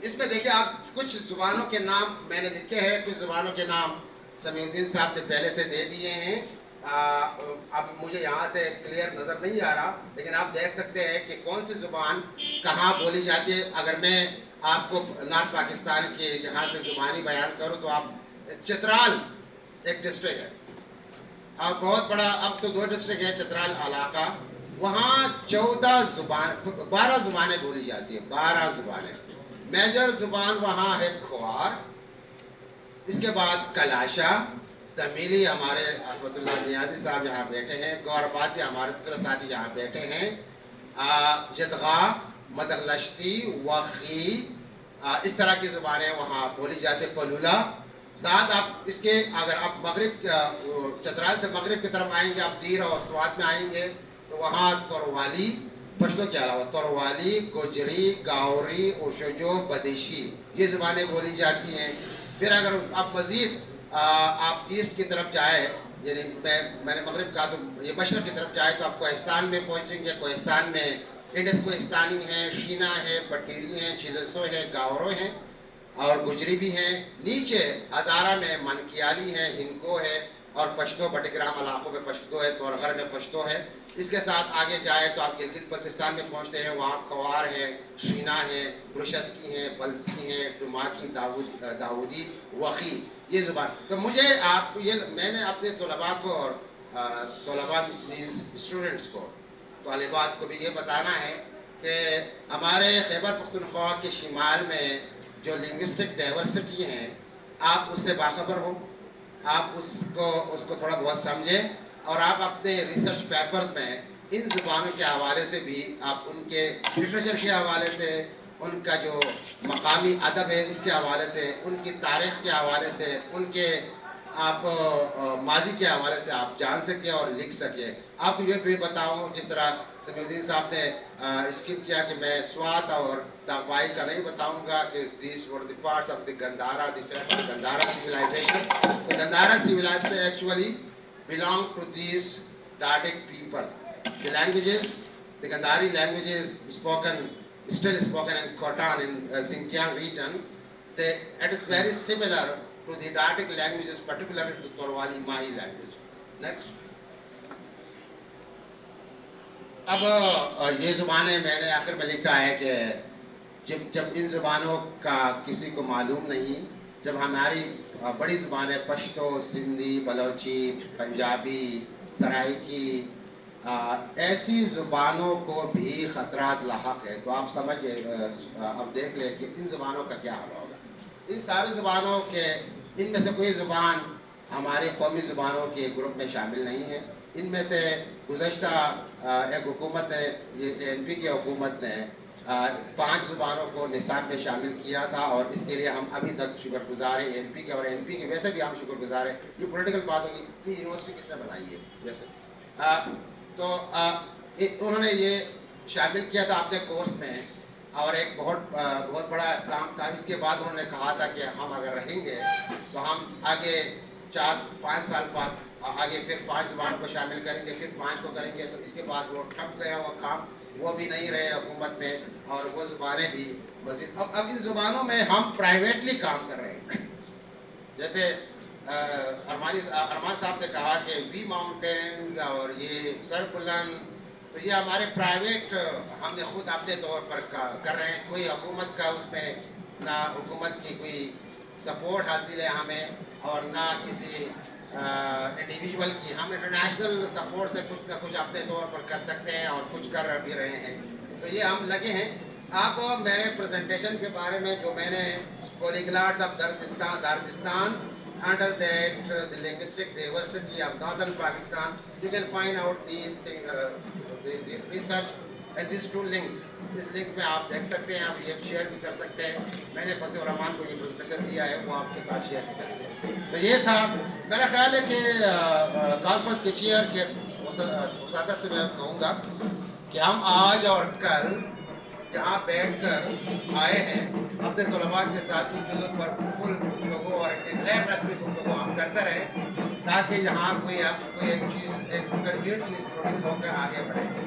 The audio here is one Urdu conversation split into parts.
اس میں دیکھیں آپ کچھ زبانوں کے نام میں نے لکھے ہیں، کچھ زبانوں کے نام سمیع الدین صاحب نے پہلے سے دے دیے ہیں. اب مجھے یہاں سے کلیئر نظر نہیں آ رہا، لیکن آپ دیکھ سکتے ہیں کہ کون سی زبان کہاں بولی جاتی ہے. اگر میں آپ کو نارتھ پاکستان کے یہاں سے زبانی بیان کروں تو آپ چترال ایک ڈسٹرکٹ ہے اور بہت بڑا، اب تو 2 ڈسٹرکٹ ہے چترال علاقہ، وہاں 12 زبانیں بولی جاتی ہیں. 12 زبانیں. میجر زبان وہاں ہے کھوار، اس کے بعد کلاشا، تمیلی ہمارے عصمت اللہ نیازی صاحب یہاں بیٹھے ہیں، گورباتی ہمارے دوسرے ساتھی یہاں بیٹھے ہیں، یدغا، مدغلشتی، وخی، اس طرح کی زبانیں وہاں بولی جاتی ہیں. پلولا. ساتھ آپ اس کے اگر آپ مغرب چترال سے مغرب کی طرف آئیں گے، آپ دیر اور سوات میں آئیں گے تو وہاں توروالی، پشتو کے علاوہ توروالی، گوجری، گاوری، اوشجو، بدیشی، یہ زبانیں بولی جاتی ہیں. پھر اگر آپ مزید آپ ایسٹ کی طرف جائیں، یعنی میں نے مغرب کہا تو یہ مشرق کی طرف جائے تو آپ کوہستان میں پہنچیں گے. کوہستان میں انڈس کوہستانی ہیں، شینا ہے، پٹیری ہیں، چلسو ہے، گاورو ہیں اور گجری بھی ہیں. نیچے ہزارہ میں منکیالی ہے، ہنکو ہے اور پشتو. بٹگرام علاقوں میں پشتو ہے، تورغر میں پشتو ہے. اس کے ساتھ آگے جائے تو آپ گلگت بلتستان میں پہنچتے ہیں، وہاں کھوار ہے، شینا ہے، برشسکی ہے، بلتی ہے، ڈماکی، داودی، وخی، یہ زبان. تو مجھے آپ کو یہ میں نے اپنے طلباء کو اور طلباء اسٹوڈنٹس کو، طالبات کو بھی یہ بتانا ہے کہ ہمارے خیبر پختونخوا کے شمال میں جو لنگوسٹک ڈائیورسٹی ہیں، آپ اس سے باخبر ہو، آپ اس کو تھوڑا بہت سمجھیں اور آپ اپنے ریسرچ پیپرز میں ان زبانوں کے حوالے سے بھی، آپ ان کے لٹریچر کے حوالے سے، ان کا جو مقامی ادب ہے اس کے حوالے سے، ان کی تاریخ کے حوالے سے، ان کے آپ ماضی کے حوالے سے آپ جان سکیں اور لکھ سکیں. آپ کو یہ بھی بتاؤں، جس طرح سمیع الدین صاحب نے اسکپ کیا کہ میں سوات اور تاپائی کا نہیں بتاؤں گا کہ these were the parts of the Gandhara, the famous Gandhara civilisation. Gandhara civilization actually belong to these Dardic people. The languages, the Gandhari language is still spoken in Khotan in Xinjiang region. It is very similar to the Dardic languages, particularly to Torwali Mahi language. Next. اب یہ زبانیں میں نے آخر میں لکھا ہے کہ جب ان زبانوں کا کسی کو معلوم نہیں، جب ہماری بڑی زبانیں پشتو، سندھی، بلوچی، پنجابی، سرائکی، ایسی زبانوں کو بھی خطرات لاحق ہے، تو آپ سمجھے اب دیکھ لیں کہ ان زبانوں کا کیا حال ہوگا. ان ساری زبانوں کے ان میں سے کوئی زبان ہماری قومی زبانوں کے گروپ میں شامل نہیں ہے. ان میں سے گزشتہ ایک حکومت نے، یہ این پی کی حکومت نے 5 زبانوں کو نصاب میں شامل کیا تھا اور اس کے لیے ہم ابھی تک شکر گزار ہیں این پی کے، اور این پی کے ویسے بھی ہم شکر گزار ہیں. یہ پولیٹیکل بات ہوگی کہ یونیورسٹی کس نے بنائی ہے ویسے، تو انہوں نے یہ شامل کیا تھا اپنے کورس میں اور ایک بہت بڑا اقدام تھا. اس کے بعد انہوں نے کہا تھا کہ ہم اگر رہیں گے تو ہم آگے 4-5 سال بعد آگے پھر 5 زبانوں کو شامل کریں گے، پھر 5 کو کریں گے. تو اس کے بعد وہ ٹھپ گیا وہ کام، وہ بھی نہیں رہے حکومت میں اور وہ زبانیں بھی مزید. اب ان زبانوں میں ہم پرائیویٹلی کام کر رہے ہیں. جیسے ارمان صاحب نے کہا کہ وی ماؤنٹینز اور یہ سر بلند، تو یہ ہمارے پرائیویٹ، ہم نے خود اپنے طور پر کر رہے ہیں. کوئی حکومت کا اس میں نہ حکومت کی کوئی سپورٹ حاصل ہے ہمیں اور نہ کسی انڈیویجول کی. ہم انٹرنیشنل سپورٹ سے کچھ نہ کچھ اپنے طور پر کر سکتے ہیں اور کچھ کر بھی رہے ہیں. تو یہ ہم لگے ہیں. آپ میرے پریزنٹیشن کے بارے میں جو میں نے polyglots of Dardistan, under that the linguistic diversity of northern Pakistan, you can find out these things, the research and these 2 links. اس لنکس میں آپ دیکھ سکتے ہیں، آپ یہ شیئر بھی کر سکتے ہیں. میں نے فصیح الرحمان کو یہ پریزنٹیشن دیا ہے، وہ آپ کے ساتھ شیئر بھی کریں گے. تو یہ تھا. میرا خیال ہے کہ کانفرنس کے چیئر کے وسادت سے میں کہوں گا کہ ہم آج اور کل یہاں بیٹھ کر آئے ہیں اپنے طلباء کے ساتھ ان چیزوں پر فل گفتگو اور ایک غیر رسمی گفتگو ہم کرتے رہیں تاکہ یہاں کوئی ایک چیز، ایک کنکریٹ چیز پروڈیوس ہو کر آگے بڑھے.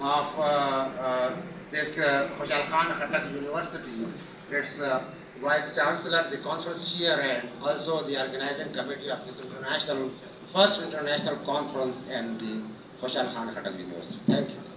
of this Khushal Khan Khattak University, its Vice Chancellor, the conference chair, and also the organizing committee of this first international conference in the Khushal Khan Khattak University. Thank you.